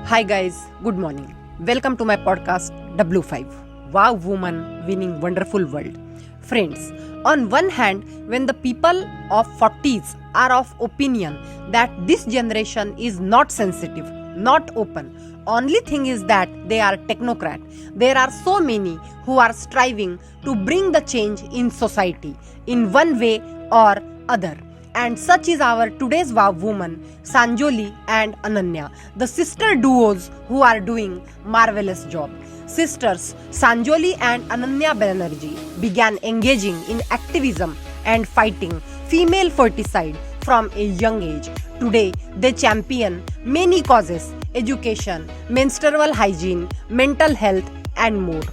Hi guys, good morning. Welcome to my podcast W5. Wow Woman Winning Wonderful World. Friends, on one hand, when the people of 40s are of opinion that this generation is not sensitive, not open, only thing is that they are technocrat. There are so many who are striving to bring the change in society in one way or other. And such is our today's wow woman, Sanjoli and Ananya, the sister duos who are doing marvelous job. Sisters Sanjoli and Ananya Banerjee began engaging in activism and fighting female ferticide from a young age. Today, they champion many causes: education, menstrual hygiene, mental health, and more.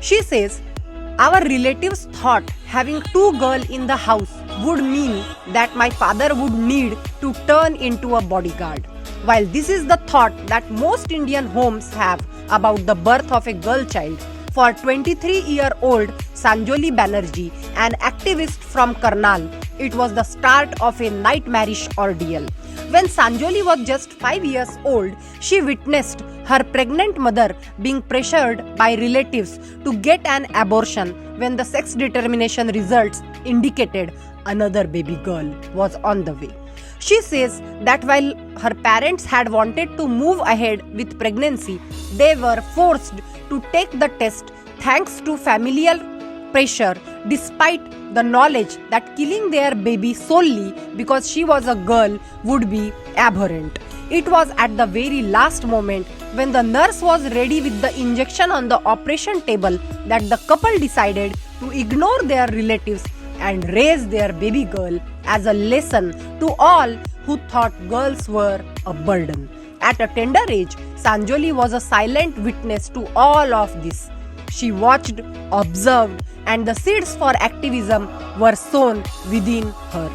She says, our relatives thought having two girls in the house would mean that my father would need to turn into a bodyguard. While this is the thought that most Indian homes have about the birth of a girl child, for 23-year-old Sanjoli Banerjee, an activist from Karnal, it was the start of a nightmarish ordeal. When Sanjoli was just 5 years old, she witnessed her pregnant mother being pressured by relatives to get an abortion when the sex determination results indicated another baby girl was on the way. She says that while her parents had wanted to move ahead with pregnancy, they were forced to take the test thanks to familial pressure, despite the knowledge that killing their baby solely because she was a girl would be abhorrent. It was at the very last moment, when the nurse was ready with the injection on the operation table, that the couple decided to ignore their relatives and raise their baby girl as a lesson to all who thought girls were a burden. At a tender age, Sanjoli was a silent witness to all of this. She watched, observed, and the seeds for activism were sown within her.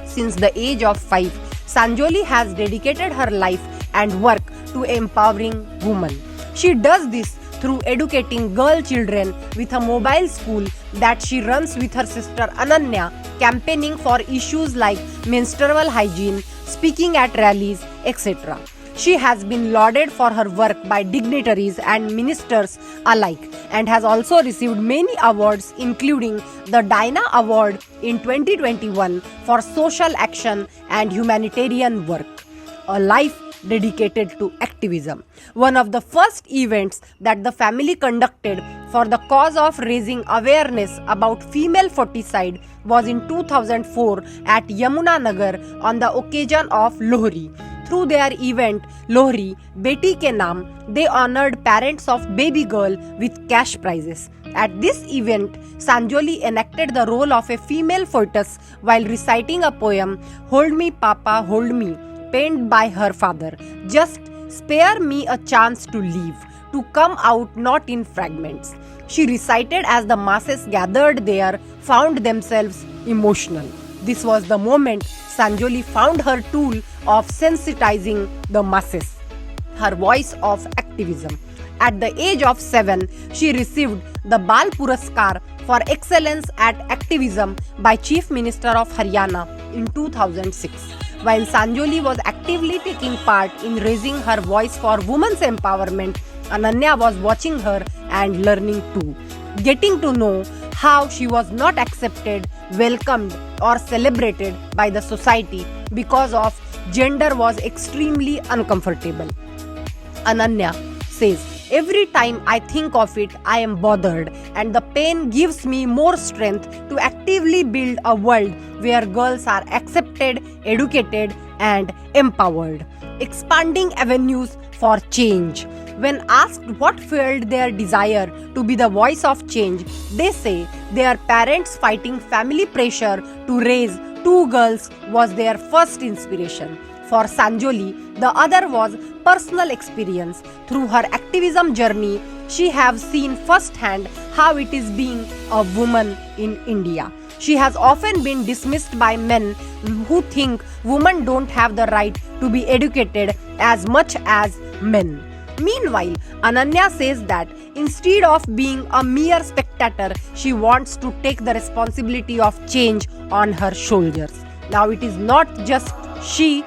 Since the age of 5, Sanjoli has dedicated her life and work to empowering women. She does this through educating girl children with a mobile school that she runs with her sister Ananya, campaigning for issues like menstrual hygiene, speaking at rallies, etc. She has been lauded for her work by dignitaries and ministers alike, and has also received many awards, including the Dinah Award in 2021 for social action and humanitarian work. A life dedicated to activism. One of the first events that the family conducted for the cause of raising awareness about female ferticide was in 2004 at Yamuna Nagar on the occasion of Lohri. Through their event Lohri Beti Ke Naam, they honored parents of baby girl with cash prizes. At this event, Sanjoli enacted the role of a female fetus while reciting a poem, Hold Me Papa, Hold Me, penned by her father. Just spare me a chance to live, to come out not in fragments. She recited as the masses gathered there found themselves emotional. This was the moment Sanjoli found her tool of sensitizing the masses, her voice of activism. At the age of 7, she received the Bal Puraskar for excellence at activism by Chief Minister of Haryana in 2006. While Sanjoli was actively taking part in raising her voice for women's empowerment, Ananya was watching her and learning too, getting to know how she was not accepted, welcomed, or celebrated by the society because of gender was extremely uncomfortable. Ananya says, every time I think of it, I am bothered, and the pain gives me more strength to actively build a world where girls are accepted, educated, and empowered. Expanding avenues for change. When asked what fueled their desire to be the voice of change, they say their parents fighting family pressure to raise two girls was their first inspiration. For Sanjoli, the other was personal experience. Through her activism journey, she has seen firsthand how it is being a woman in India. She has often been dismissed by men who think women don't have the right to be educated as much as men. Meanwhile, Ananya says that instead of being a mere spectator, she wants to take the responsibility of change on her shoulders. Now, it is not just she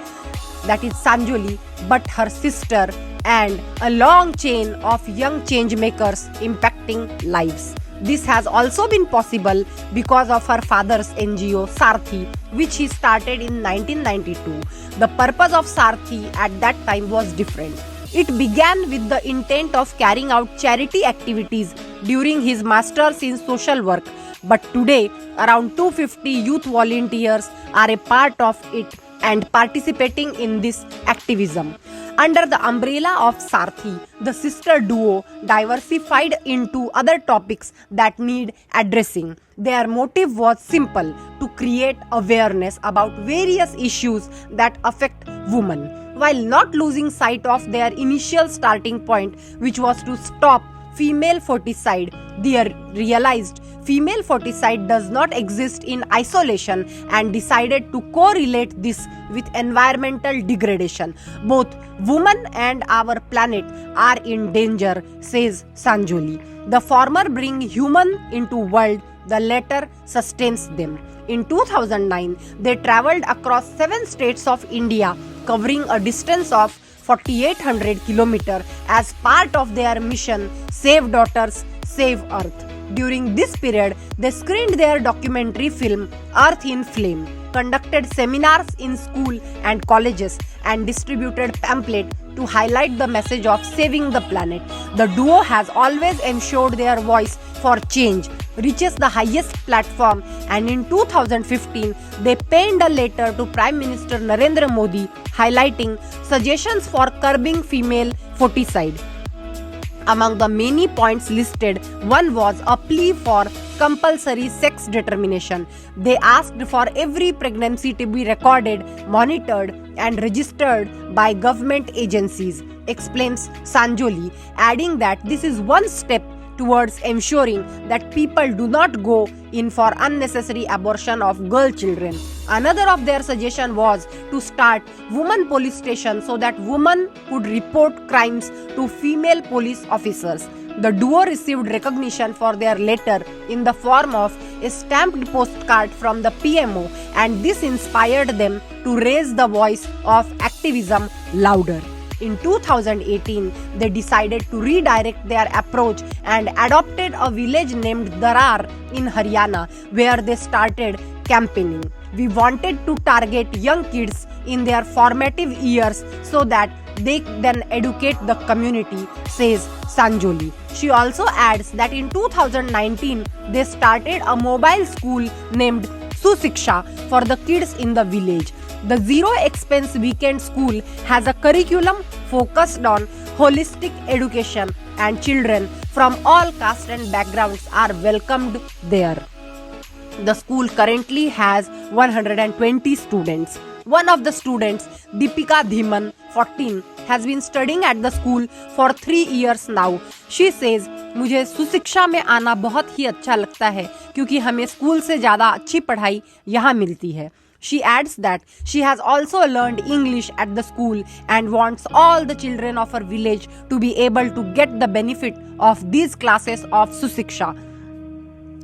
that is Sanjoli, but her sister, and a long chain of young change makers impacting lives. This has also been possible because of her father's NGO Sarthi, which he started in 1992. The purpose of Sarthi at that time was different. It began with the intent of carrying out charity activities during his master's in social work, but today around 250 youth volunteers are a part of it and participating in this activism. Under the umbrella of Sarthi, the sister duo diversified into other topics that need addressing. Their motive was simple: to create awareness about various issues that affect women, while not losing sight of their initial starting point, which was to stop female foeticide. They realized female foeticide does not exist in isolation and decided to correlate this with environmental degradation. Both women and our planet are in danger, says Sanjoli. The former bring human into world, the latter sustains them. In 2009, they traveled across 7 states of India, covering a distance of 4,800 kilometers as part of their mission Save Daughters, Save Earth. During this period, they screened their documentary film Earth in Flame, conducted seminars in school and colleges, and distributed pamphlets to highlight the message of saving the planet. The duo has always ensured their voice for change reaches the highest platform, and in 2015, they penned a letter to Prime Minister Narendra Modi highlighting suggestions for curbing female foeticide. Among the many points listed, one was a plea for compulsory sex determination. They asked for every pregnancy to be recorded, monitored, and registered by government agencies, explains Sanjoli, adding that this is one step towards ensuring that people do not go in for unnecessary abortion of girl children. Another of their suggestion was to start women police stations so that women could report crimes to female police officers. The duo received recognition for their letter in the form of a stamped postcard from the PMO, and this inspired them to raise the voice of activism louder. In 2018, they decided to redirect their approach and adopted a village named Darar in Haryana, where they started campaigning. We wanted to target young kids in their formative years so that they then educate the community, says Sanjoli. She also adds that in 2019, they started a mobile school named Susiksha for the kids in the village. The zero-expense weekend school has a curriculum focused on holistic education, and children from all castes and backgrounds are welcomed there. The school currently has 120 students. One of the students, Deepika Dhiman, 14, has been studying at the school for 3 years now. She says, मुझे सुशिक्षा में आना बहुत ही अच्छा लगता है क्योंकि हमें school से ज़्यादा अच्छी पढ़ाई यहाँ मिलती है. She adds that she has also learned English at the school and wants all the children of her village to be able to get the benefit of these classes of Susiksha,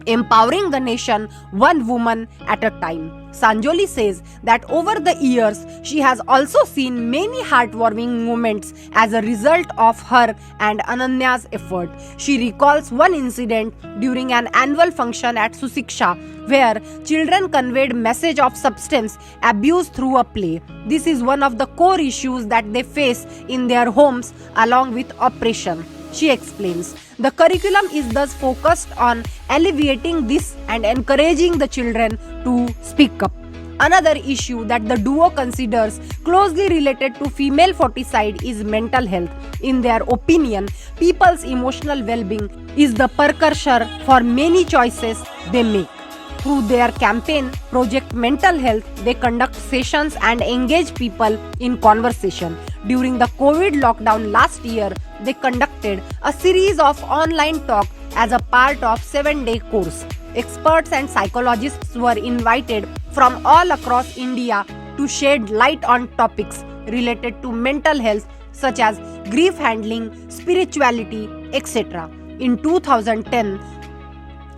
empowering the nation one woman at a time. Sanjoli says that over the years, she has also seen many heartwarming moments as a result of her and Ananya's effort. She recalls one incident during an annual function at Susiksha where children conveyed message of substance abuse through a play. This is one of the core issues that they face in their homes along with oppression. She explains, the curriculum is thus focused on alleviating this and encouraging the children to speak up. Another issue that the duo considers closely related to female foeticide is mental health. In their opinion, people's emotional well-being is the precursor for many choices they make. Through their campaign, Project Mental Health, they conduct sessions and engage people in conversation. During the COVID lockdown last year, they conducted a series of online talks as a part of 7-day course. Experts and psychologists were invited from all across India to shed light on topics related to mental health such as grief handling, spirituality, etc. In 2010,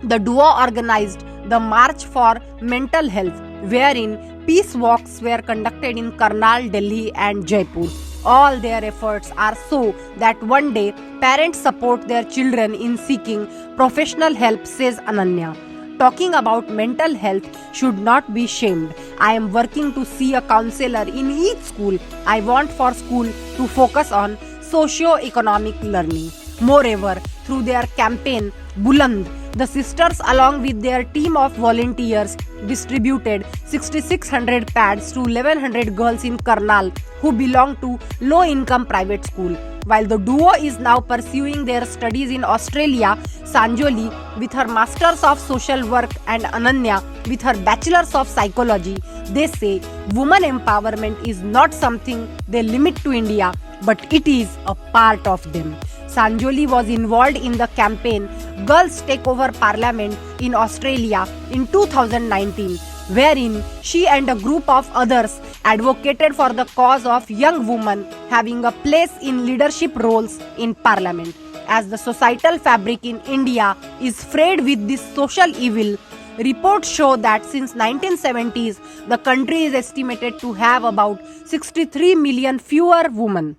the duo organized the March for Mental Health, wherein Peace walks were conducted in Karnal, Delhi, and Jaipur. All their efforts are so that one day parents support their children in seeking professional help, says Ananya. Talking about mental health should not be shamed. I am working to see a counselor in each school. I want for school to focus on socio-economic learning. Moreover, through their campaign Buland, the sisters along with their team of volunteers distributed 6600 pads to 1100 girls in Karnal who belong to low-income private school. While the duo is now pursuing their studies in Australia, Sanjoli with her Masters of Social Work and Ananya with her Bachelors of Psychology, they say women empowerment is not something they limit to India, but it is a part of them. Sanjoli was involved in the campaign Girls Take Over Parliament in Australia in 2019, wherein she and a group of others advocated for the cause of young women having a place in leadership roles in parliament. As the societal fabric in India is frayed with this social evil, reports show that since 1970s, the country is estimated to have about 63 million fewer women.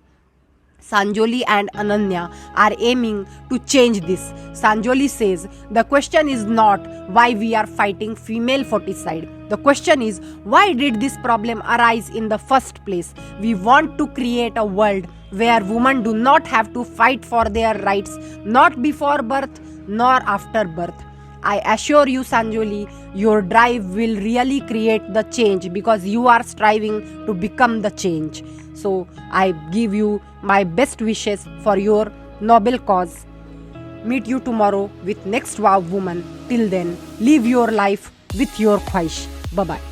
Sanjoli and Ananya are aiming to change this. Sanjoli says the question is not why we are fighting female foeticide. The question is why did this problem arise in the first place? We want to create a world where women do not have to fight for their rights, not before birth nor after birth. I assure you, Sanjoli, your drive will really create the change because you are striving to become the change. So I give you my best wishes for your noble cause. Meet you tomorrow with next Wow Woman. Till then, live your life with your khwaish. Bye-bye.